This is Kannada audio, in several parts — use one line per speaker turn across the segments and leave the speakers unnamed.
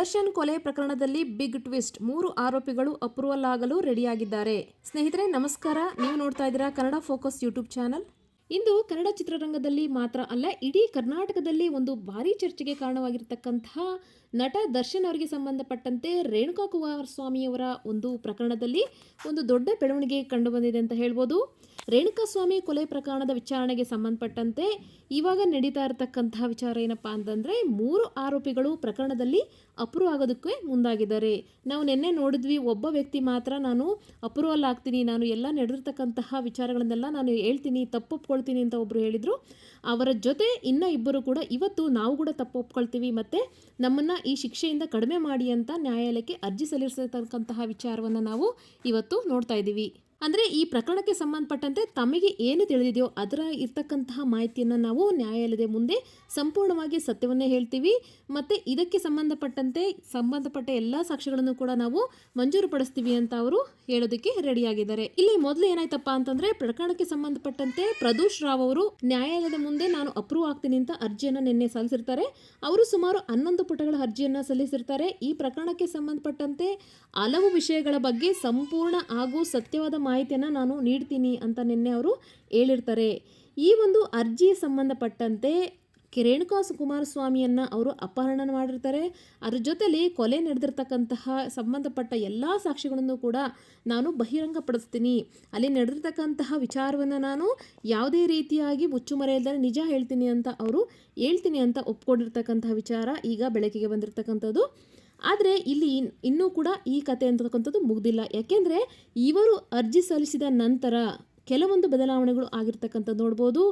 ದರ್ಶನ್ ಕೊಲೆ ಪ್ರಕರಣದಲ್ಲಿ ಬಿಗ್ ಟ್ವಿಸ್ಟ್, 3 ಆರೋಪಿಗಳು ಅಪ್ರೂವಲ್ ಆಗಲು ರೆಡಿಯಾಗಿದ್ದಾರೆ. ಸ್ನೇಹಿತರೆ ನಮಸ್ಕಾರ, ನೀವು ನೋಡ್ತಾ ಇದ್ದೀರಾ ಕನ್ನಡ ಫೋಕಸ್ ಯೂಟ್ಯೂಬ್ ಚಾನಲ್. ಇಂದು ಕನ್ನಡ ಚಿತ್ರರಂಗದಲ್ಲಿ ಮಾತ್ರ ಅಲ್ಲ, ಇಡೀ ಕರ್ನಾಟಕದಲ್ಲಿ ಒಂದು ಭಾರಿ ಚರ್ಚೆಗೆ ಕಾರಣವಾಗಿರತಕ್ಕಂತಹ ನಟ ದರ್ಶನ್ ಅವರಿಗೆ ಸಂಬಂಧಪಟ್ಟಂತೆ ರೇಣುಕಾ ಕುಮಾರಸ್ವಾಮಿಯವರ ಒಂದು ಪ್ರಕರಣದಲ್ಲಿ ಒಂದು ದೊಡ್ಡ ಬೆಳವಣಿಗೆ ಕಂಡು ಬಂದಿದೆ ಅಂತ ಹೇಳ್ಬೋದು. ರೇಣುಕಾ ಸ್ವಾಮಿ ಕೊಲೆ ಪ್ರಕರಣದ ವಿಚಾರಣೆಗೆ ಸಂಬಂಧಪಟ್ಟಂತೆ ಇವಾಗ ನಡೀತಾ ಇರತಕ್ಕಂತಹ ವಿಚಾರ ಏನಪ್ಪಾ ಅಂತಂದರೆ, 3 ಆರೋಪಿಗಳು ಪ್ರಕರಣದಲ್ಲಿ ಅಪ್ರೂವ್ ಆಗೋದಕ್ಕೆ ಮುಂದಾಗಿದ್ದಾರೆ. ನಾವು ನಿನ್ನೆ ನೋಡಿದ್ವಿ, ಒಬ್ಬ ವ್ಯಕ್ತಿ ಮಾತ್ರ ನಾನು ಅಪ್ರೂವಲ್ ಆಗ್ತೀನಿ, ನಾನು ಎಲ್ಲ ನಡೆದಿರ್ತಕ್ಕಂತಹ ವಿಚಾರಗಳನ್ನೆಲ್ಲ ನಾನು ಹೇಳ್ತೀನಿ, ತಪ್ಪು ಒಪ್ಕೊಳ್ತೀನಿ ಅಂತ ಒಬ್ಬರು ಹೇಳಿದರು. ಅವರ ಜೊತೆ ಇನ್ನೂ ಇಬ್ಬರು ಕೂಡ ಇವತ್ತು ನಾವು ಕೂಡ ತಪ್ಪು ಒಪ್ಕೊಳ್ತೀವಿ ಮತ್ತು ನಮ್ಮನ್ನು ಈ ಶಿಕ್ಷೆಯಿಂದ ಕಡಿಮೆ ಮಾಡಿ ಅಂತ ನ್ಯಾಯಾಲಯಕ್ಕೆ ಅರ್ಜಿ ಸಲ್ಲಿಸಿರ್ತಕ್ಕಂತಹ ವಿಚಾರವನ್ನು ನಾವು ಇವತ್ತು ನೋಡ್ತಾ ಇದ್ದೀವಿ. ಅಂದರೆ ಈ ಪ್ರಕರಣಕ್ಕೆ ಸಂಬಂಧಪಟ್ಟಂತೆ ತಮಗೆ ಏನು ತಿಳಿದಿದೆಯೋ ಅದರ ಇರ್ತಕ್ಕಂತಹ ಮಾಹಿತಿಯನ್ನು ನಾವು ನ್ಯಾಯಾಲಯದ ಮುಂದೆ ಸಂಪೂರ್ಣವಾಗಿ ಸತ್ಯವನ್ನೇ ಹೇಳ್ತೀವಿ ಮತ್ತು ಇದಕ್ಕೆ ಸಂಬಂಧಪಟ್ಟ ಎಲ್ಲ ಸಾಕ್ಷ್ಯಗಳನ್ನು ಕೂಡ ನಾವು ಮಂಜೂರು ಪಡಿಸ್ತೀವಿ ಅಂತ ಅವರು ಹೇಳೋದಕ್ಕೆ ರೆಡಿಯಾಗಿದ್ದಾರೆ. ಇಲ್ಲಿ ಮೊದಲು ಏನಾಯ್ತಪ್ಪ ಅಂತಂದರೆ, ಪ್ರಕರಣಕ್ಕೆ ಸಂಬಂಧಪಟ್ಟಂತೆ ಪ್ರದೋಷ್ ರಾವ್ ಅವರು ನ್ಯಾಯಾಲಯದ ಮುಂದೆ ನಾನು ಅಪ್ರೂವ್ ಆಗ್ತೀನಿ ಅಂತ ಅರ್ಜಿಯನ್ನು ನಿನ್ನೆ ಸಲ್ಲಿಸಿರ್ತಾರೆ. ಅವರು ಸುಮಾರು 11 ಪುಟಗಳ ಅರ್ಜಿಯನ್ನು ಸಲ್ಲಿಸಿರ್ತಾರೆ. ಈ ಪ್ರಕರಣಕ್ಕೆ ಸಂಬಂಧಪಟ್ಟಂತೆ ಹಲವು ವಿಷಯಗಳ ಬಗ್ಗೆ ಸಂಪೂರ್ಣ ಹಾಗೂ ಸತ್ಯವಾದ ಮಾಹಿತಿಯನ್ನು ನಾನು ನೀಡ್ತೀನಿ ಅಂತ ನಿನ್ನೆ ಅವರು ಹೇಳಿರ್ತಾರೆ. ಈ ಒಂದು ಅರ್ಜಿ ಸಂಬಂಧಪಟ್ಟಂತೆ ರೇಣುಕಾ ಕುಮಾರಸ್ವಾಮಿಯನ್ನು ಅವರು ಅಪಹರಣ ಮಾಡಿರ್ತಾರೆ. ಅದ್ರ ಜೊತೆಲಿ ಕೊಲೆ ನಡೆದಿರ್ತಕ್ಕಂತಹ ಸಂಬಂಧಪಟ್ಟ ಎಲ್ಲ ಸಾಕ್ಷಿಗಳನ್ನು ಕೂಡ ನಾನು ಬಹಿರಂಗಪಡಿಸ್ತೀನಿ, ಅಲ್ಲಿ ನಡೆದಿರ್ತಕ್ಕಂತಹ ವಿಚಾರವನ್ನು ನಾನು ಯಾವುದೇ ರೀತಿಯಾಗಿ ಮುಚ್ಚುಮರೆಯಿಲ್ಲದೆ ನಿಜ ಹೇಳ್ತೀನಿ ಅಂತ ಒಪ್ಕೊಂಡಿರ್ತಕ್ಕಂತಹ ವಿಚಾರ ಈಗ ಬೆಳಕಿಗೆ ಬಂದಿರತಕ್ಕಂಥದ್ದು. ಆದರೆ ಇಲ್ಲಿ ಇನ್ನೂ ಕೂಡ ಈ ಕತೆ ಅಂತಕ್ಕಂಥದ್ದು ಮುಗ್ದಿಲ್ಲ. ಯಾಕೆಂದರೆ ಇವರು ಅರ್ಜಿ ಸಲ್ಲಿಸಿದ ನಂತರ ಕೆಲವೊಂದು ಬದಲಾವಣೆಗಳು ಆಗಿರ್ತಕ್ಕಂಥದ್ದು ನೋಡ್ಬೋದು.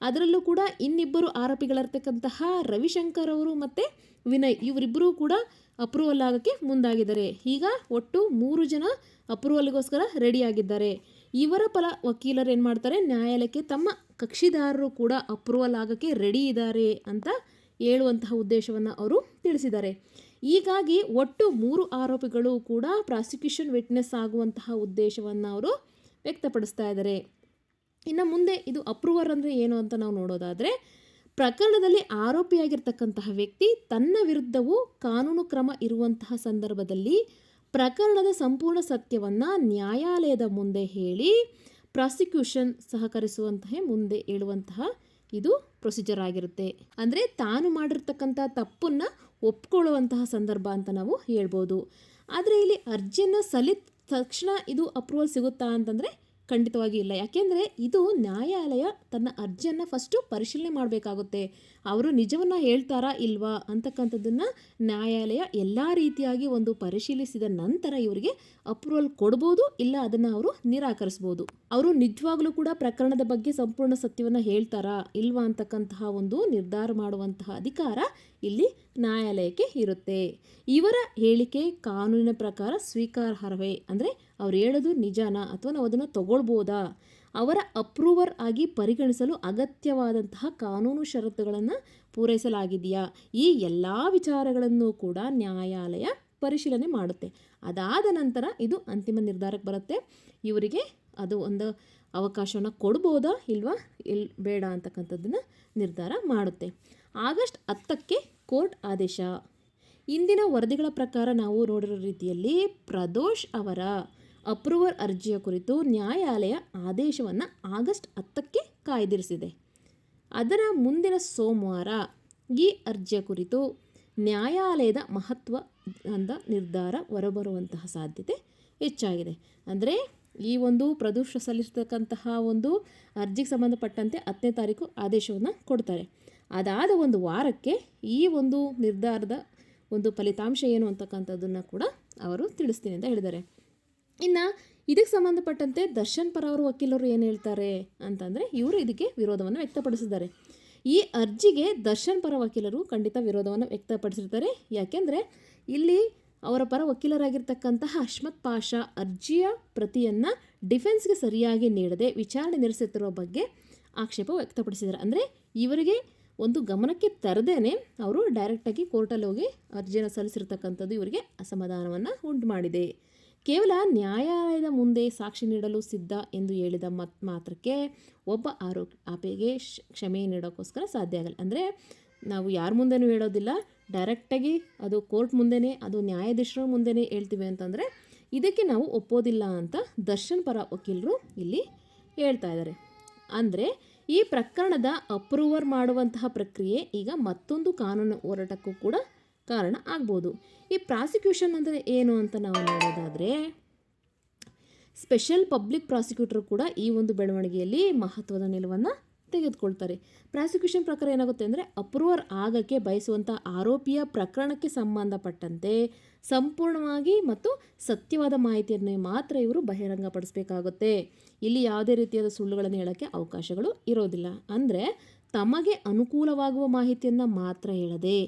ಅದರಲ್ಲೂ ಕೂಡ ಇನ್ನಿಬ್ಬರು ಆರೋಪಿಗಳಿರ್ತಕ್ಕಂತಹ ರವಿಶಂಕರ್ ಅವರು ಮತ್ತು ವಿನಯ್, ಇವರಿಬ್ಬರೂ ಕೂಡ ಅಪ್ರೂವಲ್ ಆಗೋಕ್ಕೆ ಮುಂದಾಗಿದ್ದಾರೆ. ಈಗ ಒಟ್ಟು 3 ಜನ ಅಪ್ರೂವಲ್ಗೋಸ್ಕರ ರೆಡಿಯಾಗಿದ್ದಾರೆ. ಇವರ ಪರ ವಕೀಲರು ಏನು ಮಾಡ್ತಾರೆ, ನ್ಯಾಯಾಲಯಕ್ಕೆ ತಮ್ಮ ಕಕ್ಷಿದಾರರು ಕೂಡ ಅಪ್ರೂವಲ್ ಆಗೋಕ್ಕೆ ರೆಡಿ ಇದ್ದಾರೆ ಅಂತ ಹೇಳುವಂತಹ ಉದ್ದೇಶವನ್ನು ಅವರು ತಿಳಿಸಿದ್ದಾರೆ. ಹೀಗಾಗಿ ಒಟ್ಟು 3 ಆರೋಪಿಗಳು ಕೂಡ ಪ್ರಾಸಿಕ್ಯೂಷನ್ ವಿಟ್ನೆಸ್ ಆಗುವಂತಹ ಉದ್ದೇಶವನ್ನು ಅವರು ವ್ಯಕ್ತಪಡಿಸ್ತಾ ಇದ್ದಾರೆ. ಇನ್ನು ಮುಂದೆ ಇದು ಅಪ್ರೂವರ್ ಅಂದರೆ ಏನು ಅಂತ ನಾವು ನೋಡೋದಾದರೆ, ಪ್ರಕರಣದಲ್ಲಿ ಆರೋಪಿಯಾಗಿರ್ತಕ್ಕಂತಹ ವ್ಯಕ್ತಿ ತನ್ನ ವಿರುದ್ಧವೂ ಕಾನೂನು ಕ್ರಮ ಇರುವಂತಹ ಸಂದರ್ಭದಲ್ಲಿ ಪ್ರಕರಣದ ಸಂಪೂರ್ಣ ಸತ್ಯವನ್ನು ನ್ಯಾಯಾಲಯದ ಮುಂದೆ ಹೇಳಿ ಪ್ರಾಸಿಕ್ಯೂಷನ್ ಸಹಕರಿಸುವಂತಹ ಮುಂದೆ ಹೇಳುವಂತಹ ಇದು ಪ್ರೊಸೀಜರ್ ಆಗಿರುತ್ತೆ. ಅಂದರೆ ತಾನು ಮಾಡಿರ್ತಕ್ಕಂಥ ತಪ್ಪನ್ನು ಒಪ್ಕೊಳ್ಳುವಂತಹ ಸಂದರ್ಭ ಅಂತ ನಾವು ಹೇಳ್ಬೋದು. ಆದರೆ ಇಲ್ಲಿ ಅರ್ಜಿಯನ್ನು ಸಲ್ಲಿದ ತಕ್ಷಣ ಇದು ಅಪ್ರೂವಲ್ ಸಿಗುತ್ತಾ ಅಂತಂದರೆ ಖಂಡಿತವಾಗಿ ಇಲ್ಲ. ಯಾಕೆಂದರೆ ಇದು ನ್ಯಾಯಾಲಯ ತನ್ನ ಅರ್ಜಿಯನ್ನು ಫಸ್ಟು ಪರಿಶೀಲನೆ ಮಾಡಬೇಕಾಗುತ್ತೆ. ಅವರು ನಿಜವನ್ನು ಹೇಳ್ತಾರಾ ಇಲ್ವಾ ಅಂತಕ್ಕಂಥದ್ದನ್ನು ನ್ಯಾಯಾಲಯ ಎಲ್ಲ ರೀತಿಯಾಗಿ ಒಂದು ಪರಿಶೀಲಿಸಿದ ನಂತರ ಇವರಿಗೆ ಅಪ್ರೂವಲ್ ಕೊಡ್ಬೋದು, ಇಲ್ಲ ಅದನ್ನು ಅವರು ನಿರಾಕರಿಸ್ಬೋದು. ಅವರು ನಿಜವಾಗ್ಲೂ ಕೂಡ ಪ್ರಕರಣದ ಬಗ್ಗೆ ಸಂಪೂರ್ಣ ಸತ್ಯವನ್ನು ಹೇಳ್ತಾರಾ ಇಲ್ವಾ ಅಂತಕ್ಕಂತಹ ಒಂದು ನಿರ್ಧಾರ ಮಾಡುವಂತಹ ಅಧಿಕಾರ ಇಲ್ಲಿ ನ್ಯಾಯಾಲಯಕ್ಕೆ ಇರುತ್ತೆ. ಇವರ ಹೇಳಿಕೆ ಕಾನೂನಿನ ಪ್ರಕಾರ ಸ್ವೀಕಾರಾರ್ಹವೇ, ಅಂದರೆ ಅವ್ರು ಹೇಳೋದು ನಿಜಾನಾ ಅಥವಾ ನಾವು ಅದನ್ನು ತಗೊಳ್ಬೋದಾ, ಅವರ ಅಪ್ರೂವರ್ ಆಗಿ ಪರಿಗಣಿಸಲು ಅಗತ್ಯವಾದಂತಹ ಕಾನೂನು ಷರತ್ತುಗಳನ್ನು ಪೂರೈಸಲಾಗಿದೆಯಾ, ಈ ಎಲ್ಲ ವಿಚಾರಗಳನ್ನು ಕೂಡ ನ್ಯಾಯಾಲಯ ಪರಿಶೀಲನೆ ಮಾಡುತ್ತೆ. ಅದಾದ ನಂತರ ಇದು ಅಂತಿಮ ನಿರ್ಧಾರಕ್ಕೆ ಬರುತ್ತೆ. ಇವರಿಗೆ ಅದು ಒಂದು ಅವಕಾಶವನ್ನು ಕೊಡ್ಬೋದಾ ಇಲ್ವಾ ಬೇಡ ಅಂತಕ್ಕಂಥದ್ದನ್ನು ನಿರ್ಧಾರ ಮಾಡುತ್ತೆ. ಆಗಸ್ಟ್ 10ಕ್ಕೆ ಕೋರ್ಟ್ ಆದೇಶ. ಇಂದಿನ ವರದಿಗಳ ಪ್ರಕಾರ ನಾವು ನೋಡಿರೋ ರೀತಿಯಲ್ಲಿ ಪ್ರದೋಷ್ ಅವರ ಅಪ್ರೂವರ್ ಅರ್ಜಿಯ ಕುರಿತು ನ್ಯಾಯಾಲಯ ಆದೇಶವನ್ನು ಆಗಸ್ಟ್ 10ಕ್ಕೆ ಕಾಯ್ದಿರಿಸಿದೆ. ಅದರ ಮುಂದಿನ ಸೋಮವಾರ ಈ ಅರ್ಜಿಯ ಕುರಿತು ನ್ಯಾಯಾಲಯದ ಮಹತ್ವದ ನಿರ್ಧಾರ ಹೊರಬರುವಂತಹ ಸಾಧ್ಯತೆ ಹೆಚ್ಚಾಗಿದೆ. ಅಂದರೆ ಈ ಒಂದು ಪ್ರದೋಷ್ ಸಲ್ಲಿಸತಕ್ಕಂತಹ ಒಂದು ಅರ್ಜಿಗೆ ಸಂಬಂಧಪಟ್ಟಂತೆ 10ನೇ ತಾರೀಕು ಆದೇಶವನ್ನು ಕೊಡ್ತಾರೆ. ಅದಾದ ಒಂದು ವಾರಕ್ಕೆ ಈ ಒಂದು ನಿರ್ಧಾರದ ಒಂದು ಫಲಿತಾಂಶ ಏನು ಅಂತಕ್ಕಂಥದ್ದನ್ನು ಕೂಡ ಅವರು ತಿಳಿಸ್ತೀನಿ ಅಂತ ಹೇಳಿದ್ದಾರೆ. ಇನ್ನು ಇದಕ್ಕೆ ಸಂಬಂಧಪಟ್ಟಂತೆ ದರ್ಶನ್ ಪರ ಅವರು ವಕೀಲರು ಏನು ಹೇಳ್ತಾರೆ ಅಂತಂದರೆ, ಇವರು ಇದಕ್ಕೆ ವಿರೋಧವನ್ನು ವ್ಯಕ್ತಪಡಿಸಿದ್ದಾರೆ. ಈ ಅರ್ಜಿಗೆ ದರ್ಶನ್ ಪರ ವಕೀಲರು ಖಂಡಿತ ವಿರೋಧವನ್ನು ವ್ಯಕ್ತಪಡಿಸಿರ್ತಾರೆ. ಯಾಕೆಂದರೆ ಇಲ್ಲಿ ಅವರ ಪರ ವಕೀಲರಾಗಿರ್ತಕ್ಕಂತಹ ಅಹ್ಮದ್ ಪಾಷಾ ಅರ್ಜಿಯ ಪ್ರತಿಯನ್ನು ಡಿಫೆನ್ಸ್ಗೆ ಸರಿಯಾಗಿ ನೀಡದೆ ವಿಚಾರಣೆ ನಡೆಸುತ್ತಿರೋ ಬಗ್ಗೆ ಆಕ್ಷೇಪ ವ್ಯಕ್ತಪಡಿಸಿದ್ದಾರೆ. ಅಂದರೆ ಇವರಿಗೆ ಒಂದು ಗಮನಕ್ಕೆ ತರದೇನೆ ಅವರು ಡೈರೆಕ್ಟಾಗಿ ಕೋರ್ಟಲ್ಲಿ ಹೋಗಿ ಅರ್ಜಿಯನ್ನು ಸಲ್ಲಿಸಿರ್ತಕ್ಕಂಥದ್ದು ಇವರಿಗೆ ಅಸಮಾಧಾನವನ್ನು ಉಂಟು ಮಾಡಿದೆ. ಕೇವಲ ನ್ಯಾಯಾಲಯದ ಮುಂದೆ ಸಾಕ್ಷಿ ನೀಡಲು ಸಿದ್ಧ ಎಂದು ಹೇಳಿದ ಮಾತ್ರಕ್ಕೆ ಒಬ್ಬ ಆರೋಪಿಗೆ ಕ್ಷಮೆ ನೀಡೋಕ್ಕೋಸ್ಕರ ಸಾಧ್ಯ ಆಗಲ್ಲ. ಅಂದರೆ ನಾವು ಯಾರ ಮುಂದೆನೂ ಹೇಳೋದಿಲ್ಲ, ಡೈರೆಕ್ಟಾಗಿ ಅದು ಕೋರ್ಟ್ ಮುಂದೆನೇ, ಅದು ನ್ಯಾಯಾಧೀಶರ ಮುಂದೆನೇ ಹೇಳ್ತೀವಿ ಅಂತಂದರೆ ಇದಕ್ಕೆ ನಾವು ಒಪ್ಪೋದಿಲ್ಲ ಅಂತ ದರ್ಶನ್ ಪರ ವಕೀಲರು ಇಲ್ಲಿ ಹೇಳ್ತಾ ಇದ್ದಾರೆ. ಅಂದರೆ ಈ ಪ್ರಕರಣದ ಅಪ್ರೂವರ್ ಮಾಡುವಂತಹ ಪ್ರಕ್ರಿಯೆ ಈಗ ಮತ್ತೊಂದು ಕಾನೂನು ಹೋರಾಟಕ್ಕೂ ಕೂಡ ಕಾರಣ ಆಗ್ಬೋದು. ಈ ಪ್ರಾಸಿಕ್ಯೂಷನ್ ಅಂದರೆ ಏನು ಅಂತ ನಾವು ನೋಡೋದಾದರೆ, ಸ್ಪೆಷಲ್ ಪಬ್ಲಿಕ್ ಪ್ರಾಸಿಕ್ಯೂಟರ್ ಕೂಡ ಈ ಒಂದು ಬೆಳವಣಿಗೆಯಲ್ಲಿ ಮಹತ್ವದ ನಿಲುವನ್ನು ತೆಗೆದುಕೊಳ್ತಾರೆ. ಪ್ರಾಸಿಕ್ಯೂಷನ್ ಪ್ರಕಾರ ಏನಾಗುತ್ತೆ ಅಂದರೆ, ಅಪ್ರೂವರ್ ಆಗೋಕ್ಕೆ ಬಯಸುವಂಥ ಆರೋಪಿಯ ಪ್ರಕರಣಕ್ಕೆ ಸಂಬಂಧಪಟ್ಟಂತೆ ಸಂಪೂರ್ಣವಾಗಿ ಮತ್ತು ಸತ್ಯವಾದ ಮಾಹಿತಿಯನ್ನು ಮಾತ್ರ ಇವರು ಬಹಿರಂಗಪಡಿಸಬೇಕಾಗುತ್ತೆ. ಇಲ್ಲಿ ಯಾವುದೇ ರೀತಿಯಾದ ಸುಳ್ಳುಗಳನ್ನು ಹೇಳೋಕ್ಕೆ ಅವಕಾಶಗಳು ಇರೋದಿಲ್ಲ. ಅಂದರೆ ತಮಗೆ ಅನುಕೂಲವಾಗುವ ಮಾಹಿತಿಯನ್ನು ಮಾತ್ರ ಹೇಳದೆ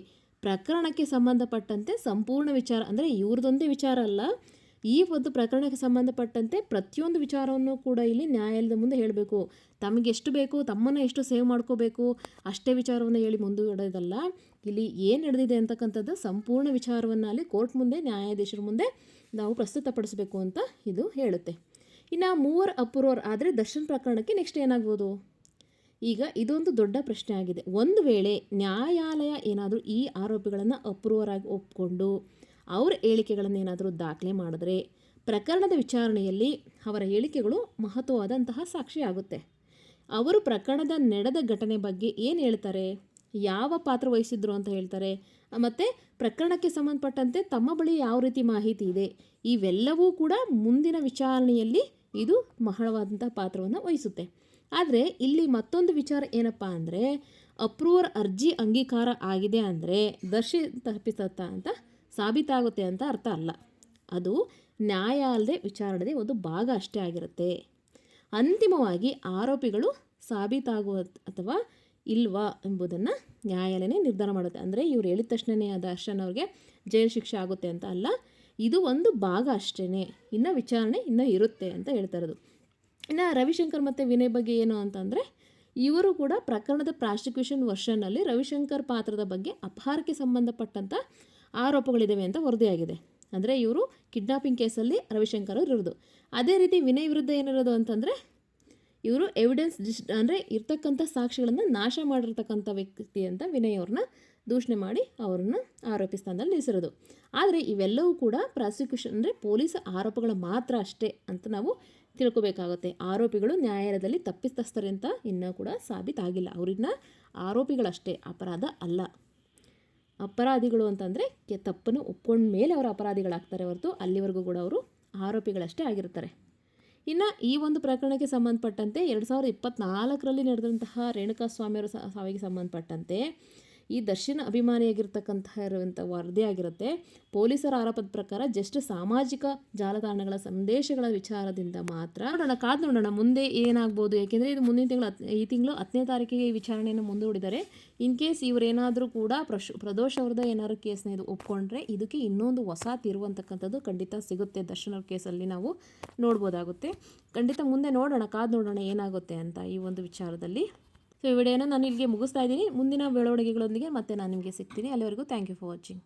ಪ್ರಕರಣಕ್ಕೆ ಸಂಬಂಧಪಟ್ಟಂತೆ ಸಂಪೂರ್ಣ ವಿಚಾರ, ಅಂದರೆ ಇವ್ರದ್ದೊಂದೇ ವಿಚಾರ ಅಲ್ಲ, ಈ ಒಂದು ಪ್ರಕರಣಕ್ಕೆ ಸಂಬಂಧಪಟ್ಟಂತೆ ಪ್ರತಿಯೊಂದು ವಿಚಾರವನ್ನು ಕೂಡ ಇಲ್ಲಿ ನ್ಯಾಯಾಲಯದ ಮುಂದೆ ಹೇಳಬೇಕು. ತಮಗೆ ಎಷ್ಟು ಬೇಕು, ತಮ್ಮನ್ನು ಎಷ್ಟು ಸೇವ್ ಮಾಡ್ಕೋಬೇಕು ಅಷ್ಟೇ ವಿಚಾರವನ್ನು ಹೇಳಿ ಮುಂದೂಡೋದಲ್ಲ. ಇಲ್ಲಿ ಏನು ನಡೆದಿದೆ ಅಂತಕ್ಕಂಥದ್ದು ಸಂಪೂರ್ಣ ವಿಚಾರವನ್ನು ಅಲ್ಲಿ ಕೋರ್ಟ್ ಮುಂದೆ, ನ್ಯಾಯಾಧೀಶರ ಮುಂದೆ ನಾವು ಪ್ರಸ್ತುತಪಡಿಸಬೇಕು ಅಂತ ಇದು ಹೇಳುತ್ತೆ. ಇನ್ನು ಮೂವರ್ ಅಪ್ರೂವರ್ ಆದರೆ ದರ್ಶನ್ ಪ್ರಕರಣಕ್ಕೆ ನೆಕ್ಸ್ಟ್ ಏನಾಗ್ಬೋದು? ಈಗ ಇದೊಂದು ದೊಡ್ಡ ಪ್ರಶ್ನೆ ಆಗಿದೆ. ಒಂದು ವೇಳೆ ನ್ಯಾಯಾಲಯ ಏನಾದರೂ ಈ ಆರೋಪಿಗಳನ್ನು ಅಪ್ರೂವರ್ ಆಗಿ ಒಪ್ಪಿಕೊಂಡು ಅವರ ಹೇಳಿಕೆಗಳನ್ನು ಏನಾದರೂ ದಾಖಲೆ ಮಾಡಿದ್ರೆ ಪ್ರಕರಣದ ವಿಚಾರಣೆಯಲ್ಲಿ ಅವರ ಹೇಳಿಕೆಗಳು ಮಹತ್ವವಾದಂತಹ ಸಾಕ್ಷಿಯಾಗುತ್ತೆ. ಅವರು ಪ್ರಕರಣದ ನಡೆದ ಘಟನೆ ಬಗ್ಗೆ ಏನು ಹೇಳ್ತಾರೆ, ಯಾವ ಪಾತ್ರ ವಹಿಸಿದ್ರು ಅಂತ ಹೇಳ್ತಾರೆ, ಮತ್ತು ಪ್ರಕರಣಕ್ಕೆ ಸಂಬಂಧಪಟ್ಟಂತೆ ತಮ್ಮ ಬಳಿ ಯಾವ ರೀತಿ ಮಾಹಿತಿ ಇದೆ, ಇವೆಲ್ಲವೂ ಕೂಡ ಮುಂದಿನ ವಿಚಾರಣೆಯಲ್ಲಿ ಇದು ಬಹಳವಾದಂಥ ಪಾತ್ರವನ್ನು ವಹಿಸುತ್ತೆ. ಆದರೆ ಇಲ್ಲಿ ಮತ್ತೊಂದು ವಿಚಾರ ಏನಪ್ಪ ಅಂದರೆ, ಅಪ್ರೂವರ್ ಅರ್ಜಿ ಅಂಗೀಕಾರ ಆಗಿದೆ ಅಂದರೆ ದರ್ಶಿ ತಪ್ಪಿತಸ್ಥ ಅಂತ ಸಾಬೀತಾಗುತ್ತೆ ಅಂತ ಅರ್ಥ ಅಲ್ಲ. ಅದು ನ್ಯಾಯಾಲಯದ ವಿಚಾರಣೆಯ ಒಂದು ಭಾಗ ಅಷ್ಟೇ ಆಗಿರುತ್ತೆ. ಅಂತಿಮವಾಗಿ ಆರೋಪಿಗಳು ಸಾಬೀತಾಗುವ ಅಥವಾ ಇಲ್ವಾ ಎಂಬುದನ್ನು ನ್ಯಾಯಾಲಯನೇ ನಿರ್ಧಾರ ಮಾಡುತ್ತೆ. ಅಂದರೆ ಇವ್ರು ಹೇಳಿದ ತಕ್ಷಣವೇ ದರ್ಶನ್ ಅವ್ರಿಗೆ ಜೈಲು ಶಿಕ್ಷೆ ಆಗುತ್ತೆ ಅಂತ ಅಲ್ಲ, ಇದು ಒಂದು ಭಾಗ ಅಷ್ಟೇ, ಇನ್ನು ವಿಚಾರಣೆ ಇನ್ನೂ ಇರುತ್ತೆ ಅಂತ ಹೇಳ್ತಾ ಇರೋದು. ಇನ್ನು ರವಿಶಂಕರ್ ಮತ್ತು ವಿನಯ್ ಬಗ್ಗೆ ಏನು ಅಂತಂದರೆ, ಇವರು ಕೂಡ ಪ್ರಕರಣದ ಪ್ರಾಸಿಕ್ಯೂಷನ್ ವರ್ಷನ್ನಲ್ಲಿ ರವಿಶಂಕರ್ ಪಾತ್ರದ ಬಗ್ಗೆ ಅಪಹಾರಕ್ಕೆ ಸಂಬಂಧಪಟ್ಟಂಥ ಆರೋಪಗಳಿದ್ದಾವೆ ಅಂತ ವರದಿಯಾಗಿದೆ. ಅಂದರೆ ಇವರು ಕಿಡ್ನಾಪಿಂಗ್ ಕೇಸಲ್ಲಿ ರವಿಶಂಕರ್ ಅವರು ಇರೋದು. ಅದೇ ರೀತಿ ವಿನಯ್ ವಿರುದ್ಧ ಏನಿರೋದು ಅಂತಂದರೆ, ಇವರು ಎವಿಡೆನ್ಸ್ ಅಂದರೆ ಇರ್ತಕ್ಕಂಥ ಸಾಕ್ಷಿಗಳನ್ನು ನಾಶ ಮಾಡಿರ್ತಕ್ಕಂಥ ವ್ಯಕ್ತಿ ಅಂತ ವಿನಯ್ ಅವ್ರನ್ನ ದೂಷಣೆ ಮಾಡಿ ಅವ್ರನ್ನ ಆರೋಪಿ ಸ್ಥಾನದಲ್ಲಿ ನಿಲ್ಲಿಸಿರೋದು. ಆದರೆ ಇವೆಲ್ಲವೂ ಕೂಡ ಪ್ರಾಸಿಕ್ಯೂಷನ್ ಅಂದರೆ ಪೊಲೀಸ್ ಆರೋಪಗಳು ಮಾತ್ರ ಅಷ್ಟೇ ಅಂತ ನಾವು ತಿಳ್ಕೊಬೇಕಾಗುತ್ತೆ. ಆರೋಪಿಗಳು ನ್ಯಾಯಾಲಯದಲ್ಲಿ ತಪ್ಪಿತಸ್ಥರೆ ಅಂತ ಇನ್ನೂ ಕೂಡ ಸಾಬೀತಾಗಿಲ್ಲ. ಅವ್ರನ್ನ ಆರೋಪಿಗಳಷ್ಟೇ, ಅಪರಾಧ ಅಲ್ಲ. ಅಪರಾಧಿಗಳು ಅಂತಂದರೆ ತಪ್ಪನ್ನು ಒಪ್ಕೊಂಡ ಮೇಲೆ ಅವರು ಅಪರಾಧಿಗಳಾಗ್ತಾರೆ ಹೊರತು ಅಲ್ಲಿವರೆಗೂ ಕೂಡ ಅವರು ಆರೋಪಿಗಳಷ್ಟೇ ಆಗಿರ್ತಾರೆ. ಇನ್ನು ಈ ಒಂದು ಪ್ರಕರಣಕ್ಕೆ ಸಂಬಂಧಪಟ್ಟಂತೆ 2024ರಲ್ಲಿ ನಡೆದಂತಹ ರೇಣುಕಾಸ್ವಾಮಿಯವರ ಸಾವಿಗೆ ಸಂಬಂಧಪಟ್ಟಂತೆ ಈ ದರ್ಶನ್ ಅಭಿಮಾನಿಯಾಗಿರ್ತಕ್ಕಂತಹ ಇರುವಂಥ ವರದಿ ಆಗಿರುತ್ತೆ. ಪೊಲೀಸರ ಆರೋಪದ ಪ್ರಕಾರ ಜಸ್ಟ್ ಸಾಮಾಜಿಕ ಜಾಲತಾಣಗಳ ಸಂದೇಶಗಳ ವಿಚಾರದಿಂದ ಮಾತ್ರ ಕಾದು ನೋಡೋಣ ಮುಂದೆ ಏನಾಗ್ಬೋದು. ಯಾಕೆಂದರೆ ಇದು ಮುಂದಿನ ಈ ತಿಂಗಳು 10ನೇ ತಾರೀಕಿಗೆ ಈ ವಿಚಾರಣೆಯನ್ನು ಮುಂದೂಡಿದ್ದಾರೆ. ಇನ್ ಕೇಸ್ ಇವರೇನಾದರೂ ಕೂಡ ಪ್ರದೋಷ್ ಅವ್ರದ್ದು ಏನಾದರೂ ಕೇಸ್ನ ಇದು ಒಪ್ಕೊಂಡ್ರೆ ಇದಕ್ಕೆ ಇನ್ನೊಂದು ಹೊಸ ತಿರುವು ಅಂತಕ್ಕಂಥದ್ದು ಖಂಡಿತ ಸಿಗುತ್ತೆ. ದರ್ಶನ್ ಅವ್ರ ಕೇಸಲ್ಲಿ ನಾವು ನೋಡ್ಬೋದಾಗುತ್ತೆ. ಖಂಡಿತ ಮುಂದೆ ನೋಡೋಣ, ಕಾದು ನೋಡೋಣ ಏನಾಗುತ್ತೆ ಅಂತ ಈ ಒಂದು ವಿಚಾರದಲ್ಲಿ. ಸೊ ಈ ವಿಡಿಯೋನ ನಾನು ಇಲ್ಲಿಗೆ ಮುಗಿಸ್ತಾ ಇದ್ದೀನಿ. ಮುಂದಿನ ಬೆಳವಣಿಗೆಗಳೊಂದಿಗೆ ಮತ್ತೆ ನಾನು ನಿಮಗೆ ಸಿಗ್ತೀನಿ. ಅಲ್ಲಿವರೆಗೂ ಥ್ಯಾಂಕ್ ಯು ಫಾರ್ ವಾಚಿಂಗ್.